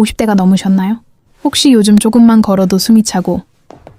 50대가 넘으셨나요? 혹시 요즘 조금만 걸어도 숨이 차고,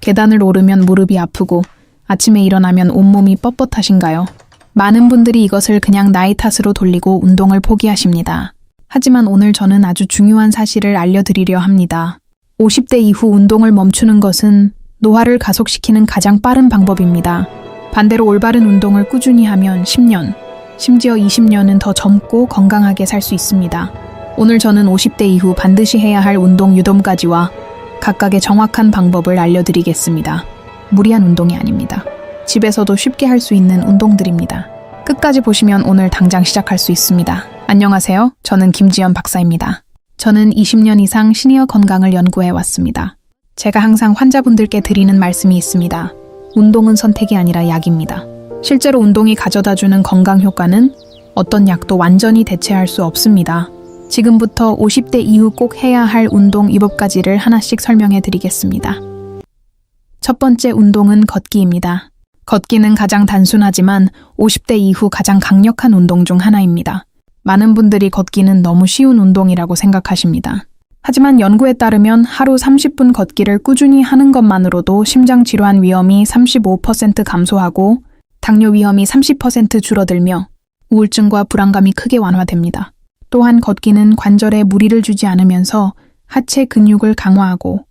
계단을 오르면 무릎이 아프고, 아침에 일어나면 온몸이 뻣뻣하신가요? 많은 분들이 이것을 그냥 나이 탓으로 돌리고 운동을 포기하십니다. 하지만 오늘 저는 아주 중요한 사실을 알려드리려 합니다. 50대 이후 운동을 멈추는 것은 노화를 가속시키는 가장 빠른 방법입니다. 반대로 올바른 운동을 꾸준히 하면 10년, 심지어 20년은 더 젊고 건강하게 살 수 있습니다. 오늘 저는 50대 이후 반드시 해야 할 운동 유도까지와 각각의 정확한 방법을 알려드리겠습니다. 무리한 운동이 아닙니다. 집에서도 쉽게 할 수 있는 운동들입니다. 끝까지 보시면 오늘 당장 시작할 수 있습니다. 안녕하세요. 저는 김지연 박사입니다. 저는 20년 이상 시니어 건강을 연구해 왔습니다. 제가 항상 환자분들께 드리는 말씀이 있습니다. 운동은 선택이 아니라 약입니다. 실제로 운동이 가져다주는 건강 효과는 어떤 약도 완전히 대체할 수 없습니다. 지금부터 50대 이후 꼭 해야 할 운동 7가지를 하나씩 설명해 드리겠습니다. 첫 번째 운동은 걷기입니다. 걷기는 가장 단순하지만 50대 이후 가장 강력한 운동 중 하나입니다. 많은 분들이 걷기는 너무 쉬운 운동이라고 생각하십니다. 하지만 연구에 따르면 하루 30분 걷기를 꾸준히 하는 것만으로도 심장질환 위험이 35% 감소하고 당뇨 위험이 30% 줄어들며 우울증과 불안감이 크게 완화됩니다. 또한 걷기는 관절에 무리를 주지 않으면서 하체 근육을 강화하고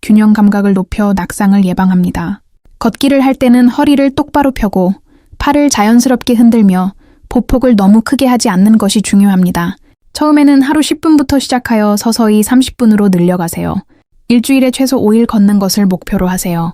균형 감각을 높여 낙상을 예방합니다. 걷기를 할 때는 허리를 똑바로 펴고 팔을 자연스럽게 흔들며 보폭을 너무 크게 하지 않는 것이 중요합니다. 처음에는 하루 10분부터 시작하여 서서히 30분으로 늘려가세요. 일주일에 최소 5일 걷는 것을 목표로 하세요.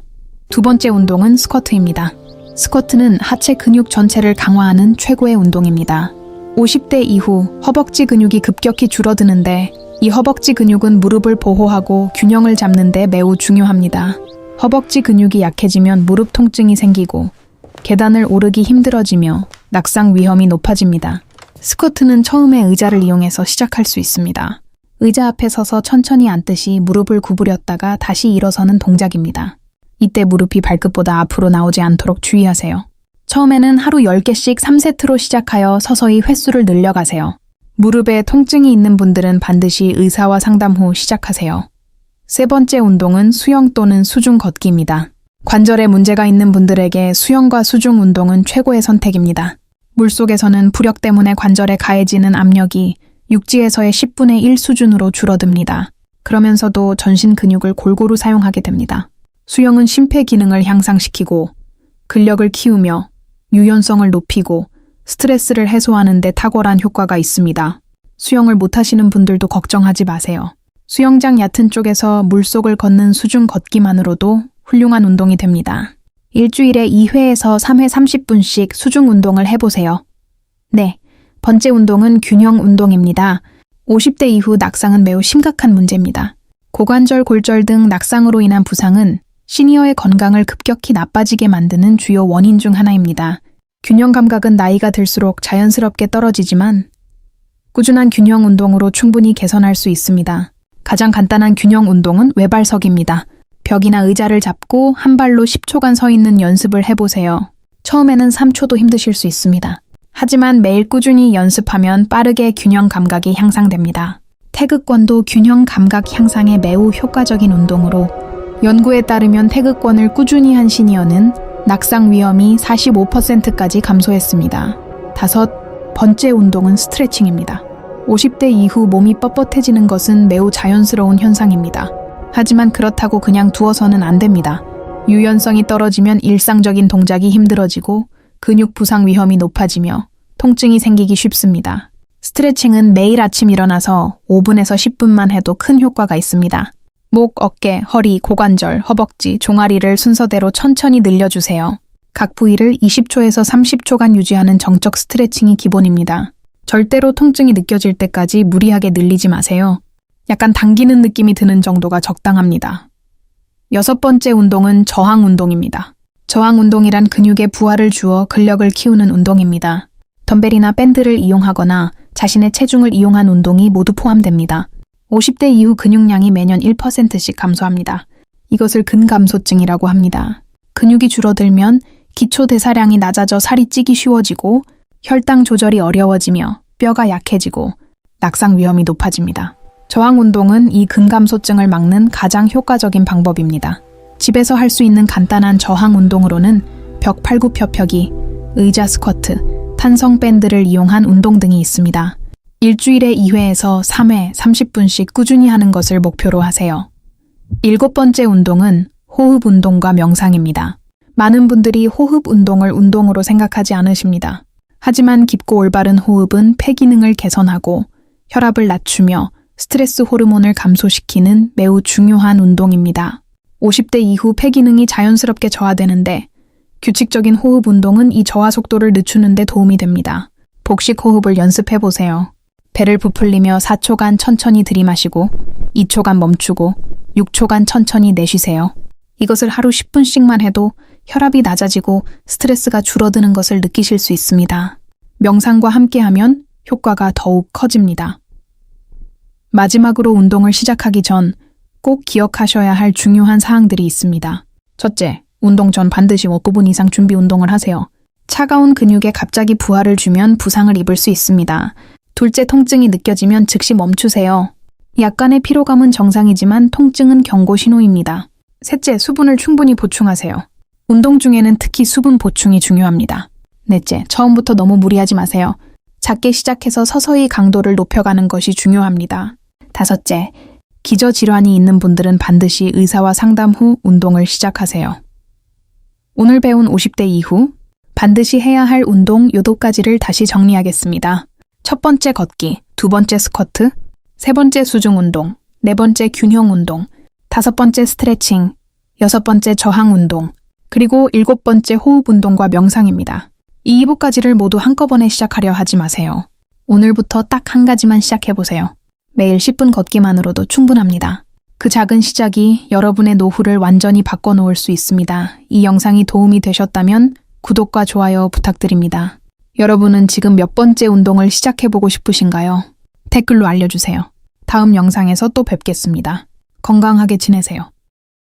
두 번째 운동은 스쿼트입니다. 스쿼트는 하체 근육 전체를 강화하는 최고의 운동입니다. 50대 이후 허벅지 근육이 급격히 줄어드는데 이 허벅지 근육은 무릎을 보호하고 균형을 잡는 데 매우 중요합니다. 허벅지 근육이 약해지면 무릎 통증이 생기고 계단을 오르기 힘들어지며 낙상 위험이 높아집니다. 스쿼트는 처음에 의자를 이용해서 시작할 수 있습니다. 의자 앞에 서서 천천히 앉듯이 무릎을 구부렸다가 다시 일어서는 동작입니다. 이때 무릎이 발끝보다 앞으로 나오지 않도록 주의하세요. 처음에는 하루 10개씩 3세트로 시작하여 서서히 횟수를 늘려가세요. 무릎에 통증이 있는 분들은 반드시 의사와 상담 후 시작하세요. 세 번째 운동은 수영 또는 수중 걷기입니다. 관절에 문제가 있는 분들에게 수영과 수중 운동은 최고의 선택입니다. 물속에서는 부력 때문에 관절에 가해지는 압력이 육지에서의 10분의 1 수준으로 줄어듭니다. 그러면서도 전신 근육을 골고루 사용하게 됩니다. 수영은 심폐 기능을 향상시키고 근력을 키우며 유연성을 높이고 스트레스를 해소하는 데 탁월한 효과가 있습니다. 수영을 못하시는 분들도 걱정하지 마세요. 수영장 얕은 쪽에서 물속을 걷는 수중 걷기만으로도 훌륭한 운동이 됩니다. 일주일에 2회에서 3회 30분씩 수중 운동을 해보세요. 네, 번째 운동은 균형 운동입니다. 50대 이후 낙상은 매우 심각한 문제입니다. 고관절, 골절 등 낙상으로 인한 부상은 시니어의 건강을 급격히 나빠지게 만드는 주요 원인 중 하나입니다. 균형 감각은 나이가 들수록 자연스럽게 떨어지지만 꾸준한 균형 운동으로 충분히 개선할 수 있습니다. 가장 간단한 균형 운동은 외발석입니다. 벽이나 의자를 잡고 한 발로 10초간 서 있는 연습을 해보세요. 처음에는 3초도 힘드실 수 있습니다. 하지만 매일 꾸준히 연습하면 빠르게 균형 감각이 향상됩니다. 태극권도 균형 감각 향상에 매우 효과적인 운동으로 연구에 따르면 태극권을 꾸준히 한 시니어는 낙상 위험이 45%까지 감소했습니다. 다섯 번째 운동은 스트레칭입니다. 50대 이후 몸이 뻣뻣해지는 것은 매우 자연스러운 현상입니다. 하지만 그렇다고 그냥 두어서는 안 됩니다. 유연성이 떨어지면 일상적인 동작이 힘들어지고 근육 부상 위험이 높아지며 통증이 생기기 쉽습니다. 스트레칭은 매일 아침 일어나서 5분에서 10분만 해도 큰 효과가 있습니다. 목, 어깨, 허리, 고관절, 허벅지, 종아리를 순서대로 천천히 늘려주세요. 각 부위를 20초에서 30초간 유지하는 정적 스트레칭이 기본입니다. 절대로 통증이 느껴질 때까지 무리하게 늘리지 마세요. 약간 당기는 느낌이 드는 정도가 적당합니다. 여섯 번째 운동은 저항 운동입니다. 저항 운동이란 근육에 부하를 주어 근력을 키우는 운동입니다. 덤벨이나 밴드를 이용하거나 자신의 체중을 이용한 운동이 모두 포함됩니다. 50대 이후 근육량이 매년 1%씩 감소합니다. 이것을 근감소증이라고 합니다. 근육이 줄어들면 기초 대사량이 낮아져 살이 찌기 쉬워지고 혈당 조절이 어려워지며 뼈가 약해지고 낙상 위험이 높아집니다. 저항 운동은 이 근감소증을 막는 가장 효과적인 방법입니다. 집에서 할 수 있는 간단한 저항 운동으로는 벽 팔굽혀펴기, 의자 스쿼트, 탄성 밴드를 이용한 운동 등이 있습니다. 일주일에 2회에서 3회 30분씩 꾸준히 하는 것을 목표로 하세요. 7번째 운동은 호흡 운동과 명상입니다. 많은 분들이 호흡 운동을 운동으로 생각하지 않으십니다. 하지만 깊고 올바른 호흡은 폐 기능을 개선하고 혈압을 낮추며 스트레스 호르몬을 감소시키는 매우 중요한 운동입니다. 50대 이후 폐 기능이 자연스럽게 저하되는데 규칙적인 호흡 운동은 이 저하 속도를 늦추는 데 도움이 됩니다. 복식 호흡을 연습해 보세요. 배를 부풀리며 4초간 천천히 들이마시고 2초간 멈추고 6초간 천천히 내쉬세요. 이것을 하루 10분씩만 해도 혈압이 낮아지고 스트레스가 줄어드는 것을 느끼실 수 있습니다. 명상과 함께하면 효과가 더욱 커집니다. 마지막으로 운동을 시작하기 전 꼭 기억하셔야 할 중요한 사항들이 있습니다. 첫째, 운동 전 반드시 5분 이상 준비 운동을 하세요. 차가운 근육에 갑자기 부하를 주면 부상을 입을 수 있습니다. 둘째, 통증이 느껴지면 즉시 멈추세요. 약간의 피로감은 정상이지만 통증은 경고 신호입니다. 셋째, 수분을 충분히 보충하세요. 운동 중에는 특히 수분 보충이 중요합니다. 넷째, 처음부터 너무 무리하지 마세요. 작게 시작해서 서서히 강도를 높여가는 것이 중요합니다. 다섯째, 기저질환이 있는 분들은 반드시 의사와 상담 후 운동을 시작하세요. 오늘 배운 50대 이후 반드시 해야 할 운동 요도까지를 다시 정리하겠습니다. 첫 번째 걷기, 두 번째 스쿼트, 세 번째 수중 운동, 네 번째 균형 운동, 다섯 번째 스트레칭, 여섯 번째 저항 운동, 그리고 일곱 번째 호흡 운동과 명상입니다. 이 2부까지를 모두 한꺼번에 시작하려 하지 마세요. 오늘부터 딱 한 가지만 시작해보세요. 매일 10분 걷기만으로도 충분합니다. 그 작은 시작이 여러분의 노후를 완전히 바꿔놓을 수 있습니다. 이 영상이 도움이 되셨다면 구독과 좋아요 부탁드립니다. 여러분은 지금 몇 번째 운동을 시작해보고 싶으신가요? 댓글로 알려주세요. 다음 영상에서 또 뵙겠습니다. 건강하게 지내세요.